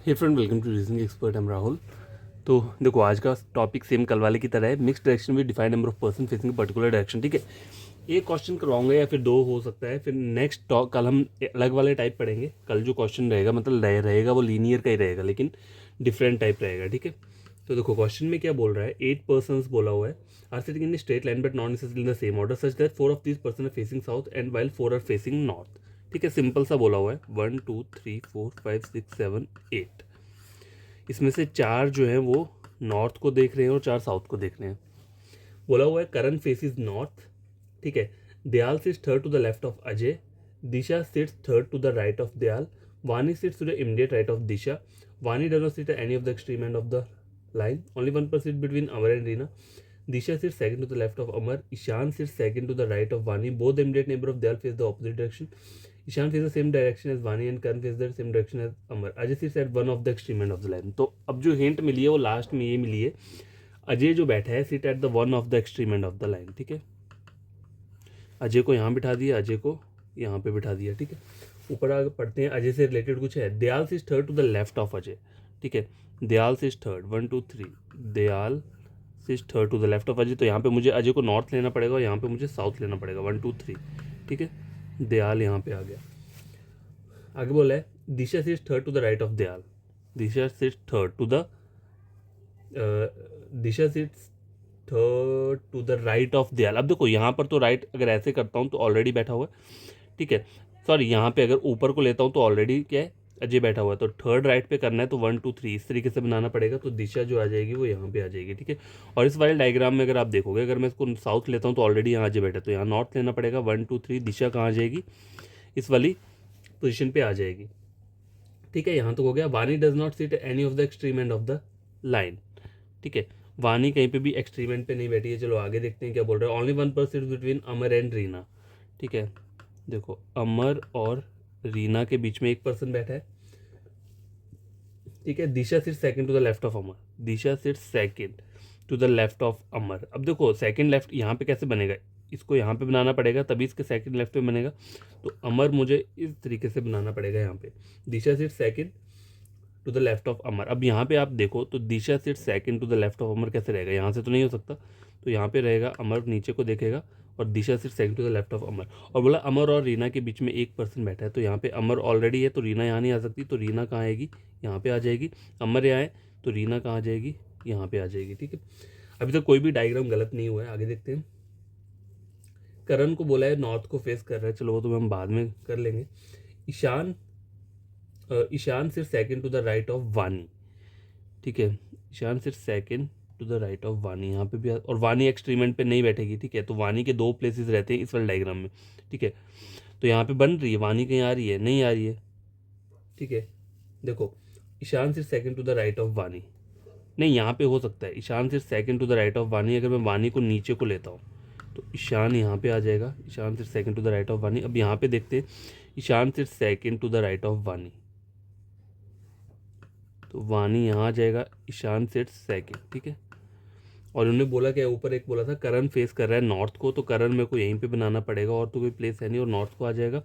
Hey friend, welcome to reasoning expert. I'm Rahul. तो देखो, आज का टॉपिक सेम कल वाले की तरह है। Mix direction with defined number of person facing particular direction. ठीक है, एक क्वेश्चन करवाऊंगा या फिर दो हो सकता है। फिर नेक्स्ट कल हम अलग वाले टाइप पढ़ेंगे। कल जो क्वेश्चन रहेगा मतलब रहेगा वो लीनियर का ही रहेगा, लेकिन डिफरेंट टाइप रहेगा। ठीक है, तो देखो क्वेश्चन में क्या बोल रहा है। 8 पर्सन बोला हुआ है, are sitting in straight line but not necessarily in the same order such that 4 of these person are facing south and while 4 are facing north. ठीक है, सिंपल सा बोला हुआ है। 1 2 3 4 5 6 7 8। इसमें से 4 जो है वो नॉर्थ को देख रहे हैं और 4 साउथ को देख रहे हैं। बोला हुआ है करण फेसिस नॉर्थ। ठीक है, Dayal sits third to the left of Ajay, Disha sits third to the right of Dayal, Vani sits to the immediate right of Disha, Vani does not sit at any of the extreme end of the line. Only one person sits between Amar and Reena. Disha sits second to the left of Amar. Ishan sits second to the right of Vani. Both the immediate neighbor of Dayal face the opposite direction. Ishan faces the same direction as Vani and Karan faces the same direction as Amar. Ajay sits at one of the extreme end of the line. तो अब जो hint मिली है वो last में ये मिली है। अजय जो बैठा है sit at the one of the extreme end of the line. ठीक है, अजय को यहाँ बिठा दिया, अजय को यहाँ पे बिठा दिया। ठीक है, ऊपर आगे पढ़ते हैं। अजय से रिलेटेड कुछ है। Dayal sits third to the left of Ajay. ठीक है, Dayal sits third 1 2 3। Dayal sits third to the left of Ajay. तो यहाँ पे मुझे अजय को नॉर्थ लेना पड़ेगा और यहाँ पे मुझे साउथ लेना पड़ेगा। 1 2 3। ठीक है, दयाल यहाँ पे आ गया। आगे बोला है Disha sits third to the right of Dayal. Disha sits third to the Disha sits third to the right of Dayal. अब देखो यहाँ पर तो राइट अगर ऐसे करता हूँ तो ऑलरेडी बैठा हुआ है। ठीक है, सॉरी यहाँ पे अगर ऊपर को लेता हूँ तो ऑलरेडी क्या है, अजय बैठा हुआ है। तो थर्ड राइट पे करना है तो 1 2 3 इस तरीके से बनाना पड़ेगा। तो दिशा जो आ जाएगी वो यहाँ पे आ जाएगी। ठीक है, और इस वाले डायग्राम में अगर आप देखोगे, अगर मैं इसको साउथ लेता हूँ तो ऑलरेडी यहाँ अजय बैठा है, तो यहाँ नॉर्थ लेना पड़ेगा। 1 2 3 दिशा कहाँ आ जाएगी, इस वाली पोजिशन पे आ जाएगी। ठीक है, यहाँ तक हो गया। वानी does not seat any of the extreme end of the line. ठीक है, वानी कहीं पे भी एक्सट्रीम एंड पे नहीं बैठी है। चलो आगे देखते हैं क्या बोल रहा है। Only one person between Amar and Reena. ठीक है, देखो अमर और रीना के बीच में एक पर्सन बैठा है। ठीक है, दिशा सिर्फ second to the left of Amar. Disha सिर्फ second to the left of Amar. अब देखो सेकंड लेफ्ट यहाँ पे कैसे बनेगा, इसको यहाँ पे बनाना पड़ेगा तभी इसके सेकंड लेफ्ट पे बनेगा। तो अमर मुझे इस तरीके से बनाना पड़ेगा यहाँ पे। दिशा सिर्फ second to the left of Amar. अब यहाँ पे आप देखो तो दिशा सिर्फ second to the left of Amar कैसे रहेगा, यहाँ से तो नहीं हो सकता। तो यहाँ पे रहेगा अमर नीचे को देखेगा और दिशा सिर्फ second to the left of Amar. और बोला अमर और रीना के बीच में एक पर्सन बैठा है। तो यहाँ पे अमर ऑलरेडी है तो रीना यहाँ नहीं आ सकती। तो रीना कहाँ आएगी, यहाँ पे आ जाएगी। अमर यहाँ है तो रीना कहाँ आ जाएगी, यहाँ पे आ जाएगी। ठीक है, अभी तक कोई भी डायग्राम गलत नहीं हुआ है। आगे देखते हैं। करण को बोला है नॉर्थ को फेस कर रहा है, चलो वो तो हम बाद में कर लेंगे। ईशान ईशान सिर्फ second to the right of Vani. ठीक है, ईशान सिर्फ second to the right of Vani. यहाँ पे भी और वानी एक्सट्रीमेंट पे नहीं बैठेगी। ठीक है, तो वानी के दो प्लेसेस रहते हैं इस वाले डायग्राम में। ठीक है, तो यहाँ पे बन रही है, वानी कहीं आ रही है, नहीं आ रही है। ठीक है, देखो ईशान सिर्फ second to the right of Vani, नहीं यहाँ पे हो सकता है। ईशान सिर्फ second to the right of Vani. अगर मैं वानी को नीचे को लेता हूँ तो ईशान यहाँ पे आ जाएगा। ईशान सिर्फ second to the right of Vani. अब यहाँ पे देखते हैं, ईशान सिर्फ second to the right of Vani. तो वानी यहाँ आ जाएगा, ईशान सिर्फ सेकंड। ठीक है, और उन्होंने बोला क्या, ऊपर एक बोला था करण फेस कर रहा है नॉर्थ को, तो करण मेरे को यहीं पे बनाना पड़ेगा और तो कोई प्लेस है नहीं, और नॉर्थ को आ जाएगा।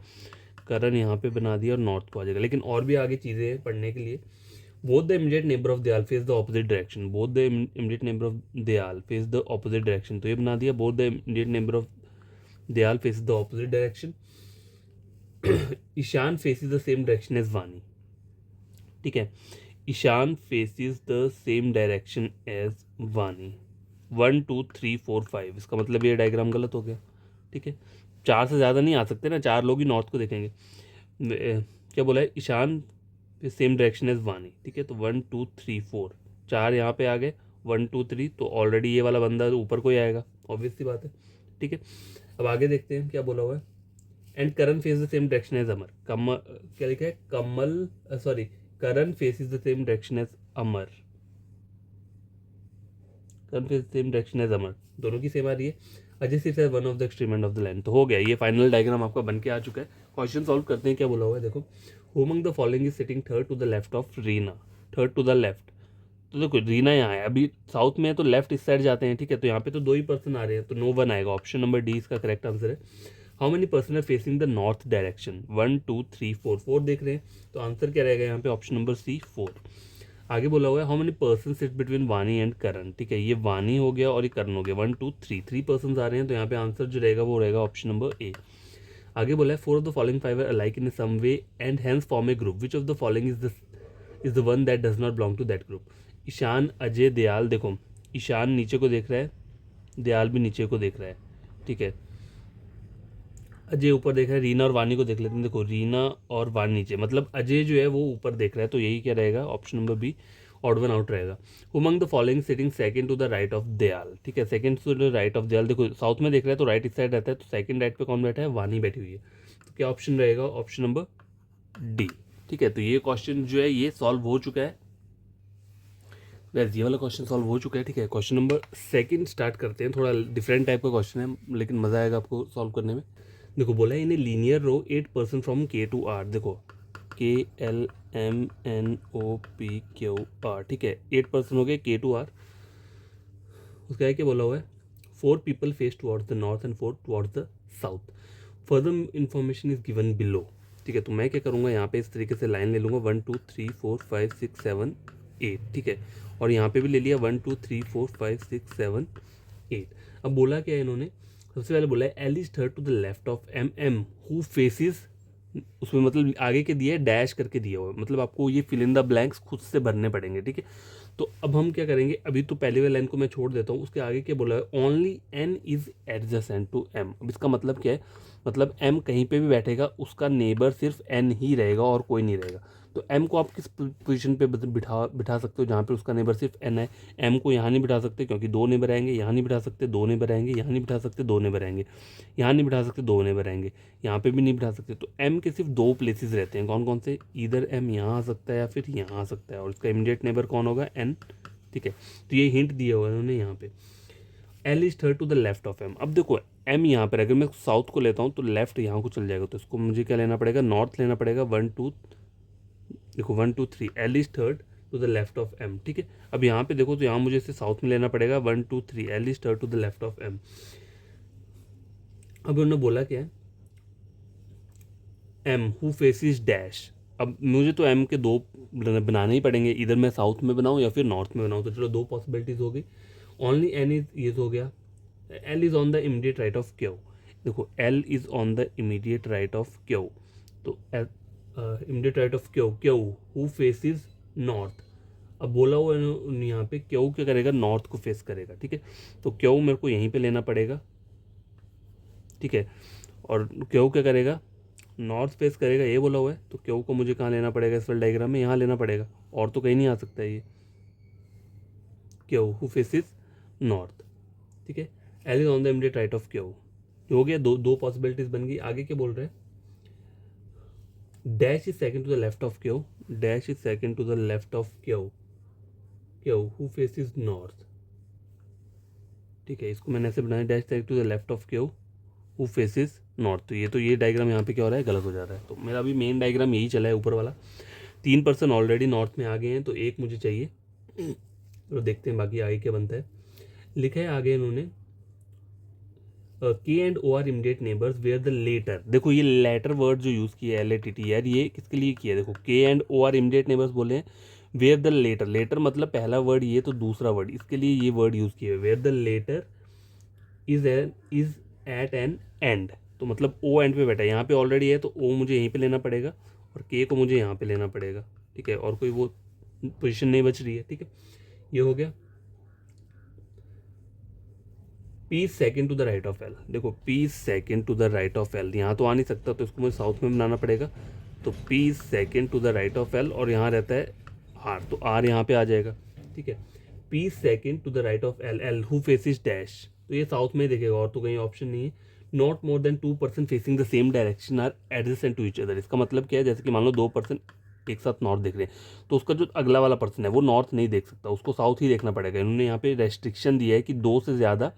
करण यहाँ पे बना दिया और नॉर्थ को आ जाएगा। लेकिन और भी आगे चीज़ें हैं पढ़ने के लिए। Both the immediate neighbour of Dayal face the opposite direction. Both the immediate neighbour of Dayal face the opposite direction. तो ये बना दिया, both the immediate neighbour of Dayal face the opposite direction. Ishan faces the same direction as Vani. ठीक है, Ishan faces the same direction as Vani. 1 2 3 4 5, इसका मतलब ये diagram गलत हो गया। ठीक है, 4 से ज़्यादा नहीं आ सकते ना, 4 लोग ही नॉर्थ को देखेंगे। क्या बोला है, Ishan same direction as Vani. ठीक है, तो 1 2 3 4, 4 यहाँ पे आ गए। 1 2 3, तो ऑलरेडी ये वाला बंदा ऊपर को ही आएगा, ऑब्वियस सी बात है। ठीक है, अब आगे देखते हैं क्या बोला हुआ है। And Karan face the same direction as Amar. क्या लिखा है, Kamal sorry Karan faces the same direction as Amar. Karan face same direction as Amar, दोनों की सेम आ रही है। अजय सिर्फ one of the extreme end of the line. तो हो गया, ये फाइनल डायग्राम आपका बन के आ चुका है। क्वेश्चन सॉल्व करते हैं। क्या बोला हुआ है देखो, who among the following is sitting third to the left of Reena. Third to the left, तो देखो रीना यहाँ है, अभी साउथ में है तो लेफ्ट इस साइड जाते हैं। ठीक है, तो यहाँ पे तो दो ही पर्सन आ रहे हैं, तो नो वन आएगा। ऑप्शन नंबर डी इसका करेक्ट आंसर है। How many person are facing the north direction, 1 2 3 4, 4 देख रहे हैं, तो आंसर क्या रहेगा यहाँ पे ऑप्शन नंबर सी 4। आगे बोला हुआ है how many person sit between वानी एंड करण, ठीक है, ये वानी हो गया और ये करण हो गया, 1 2 3, 3 पर्सन आ रहे हैं, तो यहाँ पे आंसर जो रहेगा वो रहेगा ऑप्शन नंबर ए। आगे बोला है 4 of the following 5 are alike in some way and hence form a group, which of the following is the one that does not belong to that group. Ishan, Ajay, Dayal, देखो ईशान नीचे को देख रहा है, दयाल भी नीचे को देख रहा है, ठीक है, अजय ऊपर देख रहा है, रीना और वानी को देख लेते हैं, देखो रीना और वानी नीचे, मतलब अजय जो है वो ऊपर देख रहा है, तो यही क्या रहेगा option number B, odd one out रहेगा। Umang the following sitting second to the right of Dayal, ठीक है, second to the right of Dayal, देखो साउथ में देख रहा है तो राइट इस साइड रहता है, तो सेकंड राइट पे कौन बैठा है, वानी बैठी हुई है, तो क्या ऑप्शन रहेगा ऑप्शन नंबर डी, ठीक है। तो ये क्वेश्चन जो है ये सॉल्व हो चुका है, वैसे ये वाला क्वेश्चन सॉल्व हो चुका है, ठीक है। क्वेश्चन नंबर सेकंड स्टार्ट करते हैं, थोड़ा डिफरेंट टाइप का क्वेश्चन है लेकिन मज़ा आएगा आपको सॉल्व करने में। देखो बोला है in a linear row 8 person from K to R, देखो K L M N O P Q R, ठीक है, 8 पर्सन हो गए के टू आर, उसका है क्या बोला हुआ है 4 people face towards the north and 4 towards the south, further information is given below, ठीक है। तो मैं क्या करूँगा यहाँ पे इस तरीके से लाइन ले लूँगा 1 2 3 4 5 6 7 8, ठीक है, और यहाँ पे भी ले लिया 1 2 3 4 5 6 7 8। अब बोला क्या है इन्होंने, सबसे पहले बोला है L is third to the left of M M who faces, उसमें मतलब आगे के दिया है डैश करके दिया हुआ है, मतलब आपको ये फिल इन द ब्लैंक्स खुद से भरने पड़ेंगे, ठीक है। तो अब हम क्या करेंगे, अभी तो पहले वाले लाइन को मैं छोड़ देता हूँ, उसके आगे क्या बोला है only N is adjacent to M. अब इसका मतलब क्या है, मतलब एम कहीं पे भी बैठेगा उसका नेबर सिर्फ एन ही रहेगा और कोई नहीं रहेगा। तो एम को आप किस पोजीशन पे बिठा सकते हो जहाँ पे उसका नेबर सिर्फ एन है। एम को यहाँ नहीं बिठा सकते क्योंकि 2 नेबर आएंगे, यहाँ नहीं बिठा सकते 2 नेबर आएंगे, यहाँ नहीं बिठा सकते 2 नेबर आएंगे, यहाँ नहीं बिठा सकते 2 नेबर आएंगे, यहाँ पे भी नहीं बिठा सकते। तो एम के सिर्फ 2 प्लेसेस रहते हैं, कौन कौन से, इधर एम यहाँ आ सकता है या फिर यहाँ आ सकता है, और इसका इमीडिएट नेबर कौन होगा, एन, ठीक है। तो ये हिंट दिया हुआ है उन्होंने यहाँ पे, L is third to the left of M. अब देखो एम यहाँ पर अगर मैं साउथ को लेता हूँ तो लेफ्ट यहाँ को चल जाएगा, तो इसको मुझे क्या लेना पड़ेगा, नॉर्थ लेना पड़ेगा, 1 2, देखो 1 2 3, L is third to the left of M, ठीक है। अब यहाँ पे देखो तो यहाँ मुझे इसे साउथ में लेना पड़ेगा, 1 2 3, L is third to the left of M. अब उन्होंने बोला क्या है, एम हु फेसिस डैश। अब मुझे तो एम के 2 बनाने ही पड़ेंगे, इधर मैं साउथ में बनाऊँ या फिर नॉर्थ में बनाऊँ, तो चलो 2 पॉसिबिलिटीज़ हो गई। ओनली एन इज ये हो गया, L is on the immediate right of Q, देखो L is on the immediate right of Q, तो immediate right of Q, Q who faces north. अब बोला हुआ है यहाँ पे क्यू क्या करेगा, नॉर्थ को फेस करेगा, ठीक है। तो क्यू मेरे को यहीं पे लेना पड़ेगा, ठीक है, और क्यू क्या करेगा, नॉर्थ फेस करेगा, ये बोला हुआ है, तो क्यू को मुझे कहाँ लेना पड़ेगा इस वाले डायग्राम में, यहाँ लेना पड़ेगा, और तो कहीं नहीं आ सकता है ये, क्यू हु फेसिस नॉर्थ, ठीक है। L is on the immediate right of Q, हो गया, दो पॉसिबिलिटीज बन गई। आगे क्या बोल रहे हैं, dash is second to the left of Q, dash is second to the left of Q, Q who faces north, ठीक है, इसको मैंने ऐसे बनाया, dash second to the left of Q who faces north. तो ये डायग्राम यहाँ पे क्या हो रहा है, गलत हो जा रहा है। तो मेरा अभी मेन डायग्राम यही चला है ऊपर वाला, 3 पर्सन ऑलरेडी नॉर्थ में आ गए हैं, तो एक मुझे चाहिए, तो देखते हैं बाकी आगे क्या बनता है। लिखा है आगे इन्होंने K and O are immediate neighbours where the letter, देखो ये लेटर वर्ड जो यूज़ किया है LATT यार, ये किसके लिए किया है, देखो K and O are immediate neighbours बोले हैं, वेयर द लेटर, लेटर मतलब पहला वर्ड ये, तो दूसरा वर्ड इसके लिए ये वर्ड यूज़ किया है, where the letter is at an end, तो मतलब ओ एंड पे बैठा है, यहाँ पे ऑलरेडी है तो ओ मुझे यहीं पे लेना पड़ेगा और के को मुझे यहाँ पे लेना पड़ेगा, ठीक है, और कोई वो पोजीशन नहीं बच रही है, ठीक है। ये हो गया, P second to the right of L, देखो P second to the right of L, यहाँ तो आ नहीं सकता तो इसको मुझे साउथ में बनाना पड़ेगा, तो P second to the right of L, और यहाँ रहता है आर, तो आर यहाँ पे आ जाएगा, ठीक है। P second to the right of L, L who faces dash, तो ये साउथ में देखेगा और तो कहीं ऑप्शन नहीं है। Not more than 2 person facing the same direction are adjacent to each other, इसका मतलब क्या है, जैसे कि मान लो 2 पर्सन एक साथ नॉर्थ देख रहे हैं, तो उसका जो अगला वाला पर्सन है वो नॉर्थ नहीं देख सकता, उसको साउथ ही देखना पड़ेगा। इन्होंने यहाँ पे रेस्ट्रिक्शन दिया है कि 2 से ज़्यादा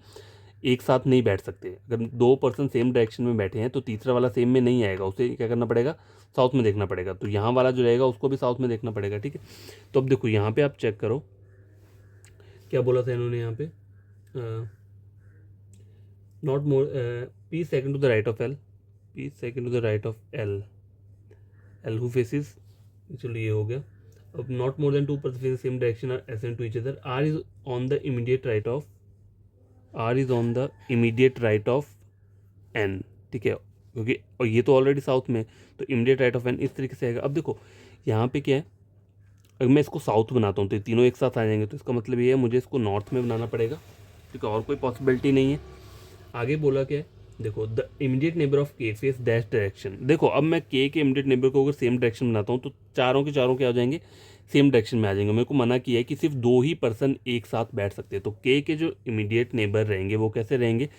एक साथ नहीं बैठ सकते, अगर 2 पर्सन सेम डायरेक्शन में बैठे हैं तो तीसरा वाला सेम में नहीं आएगा, उसे क्या करना पड़ेगा, साउथ में देखना पड़ेगा, तो यहाँ वाला जो रहेगा उसको भी साउथ में देखना पड़ेगा, ठीक है। तो अब देखो यहाँ पे आप चेक करो क्या बोला था इन्होंने यहाँ पे, not more P second to the right of L, P second to the right of L. L who faces, चलो ये हो गया. अब not more than 2 person face the same direction are ascend to each other. R is on the immediate right of N. ठीक है, क्योंकि और ये तो ऑलरेडी साउथ में, तो इमीडिएट राइट ऑफ एन इस तरीके से आएगा. अब देखो यहाँ पे क्या है, अगर मैं इसको साउथ बनाता हूँ तो ये तीनों एक साथ आ जाएंगे, तो इसका मतलब ये है मुझे इसको नॉर्थ में बनाना पड़ेगा. ठीक है, और कोई पॉसिबिलिटी नहीं है. आगे बोला क्या है, देखो the immediate neighbour of K face dash direction. देखो अब मैं के इमीडिएट नेबर को अगर सेम डायरेक्शन बनाता हूँ तो चारों के चारों क्या हो जाएंगे, सेम डायरेक्शन में आ जाएंगे. मेरे को मना किया है कि सिर्फ 2 ही पर्सन एक साथ बैठ सकते हैं. तो के जो इमीडिएट नेबर रहेंगे वो कैसे रहेंगे,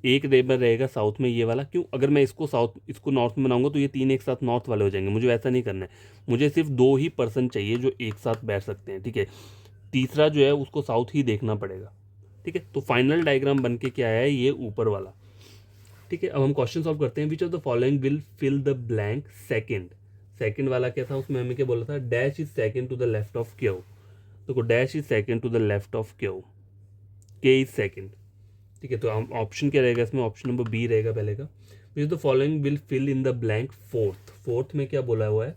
एक नेबर रहेगा साउथ में ये वाला. क्यों, अगर मैं इसको नॉर्थ में बनाऊंगा तो ये 3 एक साथ नॉर्थ वाले हो जाएंगे. मुझे वैसा नहीं करना है, मुझे सिर्फ 2 ही पर्सन चाहिए जो एक साथ बैठ सकते हैं. ठीक है, तीसरा जो है उसको साउथ ही देखना पड़ेगा. ठीक है, तो फाइनल डायग्राम बन के क्या आया है, ये ऊपर वाला. ठीक है, अब हम क्वेश्चन सॉल्व करते हैं. Which of the following will fill the blank second वाला क्या था, उसमें हमें क्या बोला था, dash is second to the left of Q. देखो dash is second to the left of Q, K is second. ठीक है, तो ऑप्शन क्या रहेगा इसमें, ऑप्शन नंबर बी रहेगा पहले का. Which the following will fill in the blank fourth में क्या बोला हुआ है,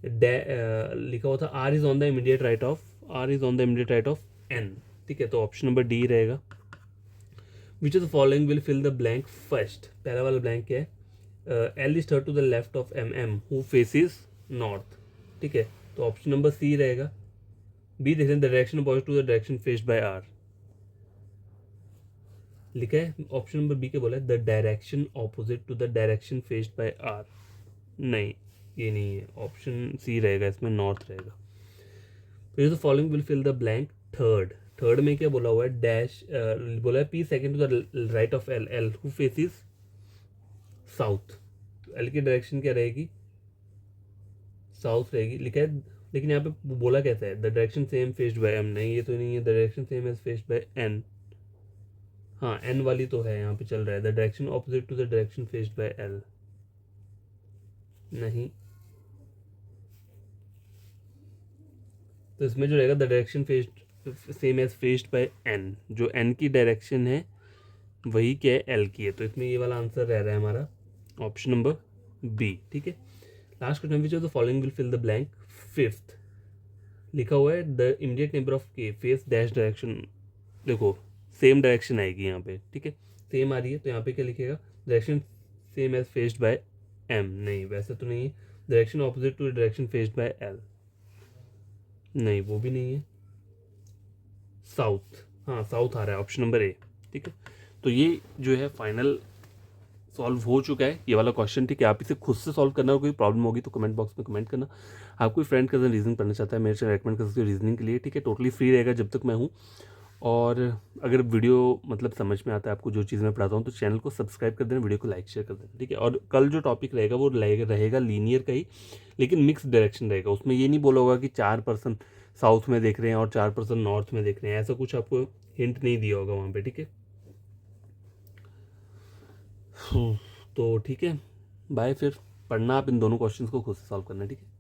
लिखा हुआ था R is on the immediate right of N. ठीक है, तो ऑप्शन नंबर डी रहेगा. Which of the following will fill the blank first, पहला वाला ब्लैंक क्या है, L is third to the left of M who faces north. ठीक है, तो ऑप्शन नंबर सी रहेगा. बी देख रहे हैं, the direction opposite to the direction faced by R. लिखा है ऑप्शन नंबर बी के बोला है the direction opposite to the direction faced by R. नहीं, ये नहीं है, ऑप्शन सी रहेगा इसमें, नॉर्थ रहेगा. फिर the following will fill the blank third में क्या बोला हुआ है, डैश बोला है P second to the right of L who faces south. L की डायरेक्शन क्या रहेगी, साउथ रहेगी. लिखा है, लेकिन यहाँ पे बोला कैसा है, the direction same faced by M. नहीं, ये तो नहीं है, the direction same as faced by N. हाँ, एन वाली तो है, यहाँ पे चल रहा है the direction opposite to the direction faced by L. नहीं, तो इसमें जो रहेगा the direction faced same as faced by N, जो एन की डायरेक्शन है वही क्या है, एल की है. तो इसमें ये वाला आंसर रह रहा है हमारा ऑप्शन नंबर बी. ठीक है, last question, which of the following will fill the blank fifth. लिखा हुआ है the immediate neighbour of K face dash direction. देखो सेम डायरेक्शन आएगी यहाँ पे. ठीक है, सेम आ रही है, तो यहाँ पे क्या लिखेगा, direction same as faced by M. नहीं, वैसे तो नहीं है. Direction opposite to direction faced by L. नहीं, वो भी नहीं है. साउथ, हाँ साउथ आ रहा है, ऑप्शन नंबर ए. ठीक है, तो ये जो है फाइनल सॉल्व हो चुका है ये वाला क्वेश्चन. ठीक है, आप इसे खुद से सॉल्व करना, कोई प्रॉब्लम होगी तो कमेंट बॉक्स में कमेंट करना. आप कोई फ्रेंड कजन रीजनिंग पढ़ना चाहता है, मेरे से रेकमेंड कर सकते हो रीजनिंग के लिए. ठीक है, टोटली फ्री रहेगा जब तक मैं हूँ. और अगर वीडियो मतलब समझ में आता है आपको जो चीज़ मैं पढ़ाता हूँ, तो चैनल को सब्सक्राइब कर देना, वीडियो को लाइक शेयर कर देना. ठीक है, और कल जो टॉपिक रहेगा वो रहेगा लीनियर का ही, लेकिन मिक्स डायरेक्शन रहेगा. उसमें ये नहीं बोला होगा कि 4 पर्सन साउथ में देख रहे हैं और 4 पर्सन नॉर्थ में देख रहे हैं, ऐसा कुछ आपको हिंट नहीं दिया होगा वहाँ पे. ठीक है, तो ठीक है, बाय. फिर पढ़ना आप इन दोनों क्वेश्चंस को खुद से सॉल्व करना. ठीक है.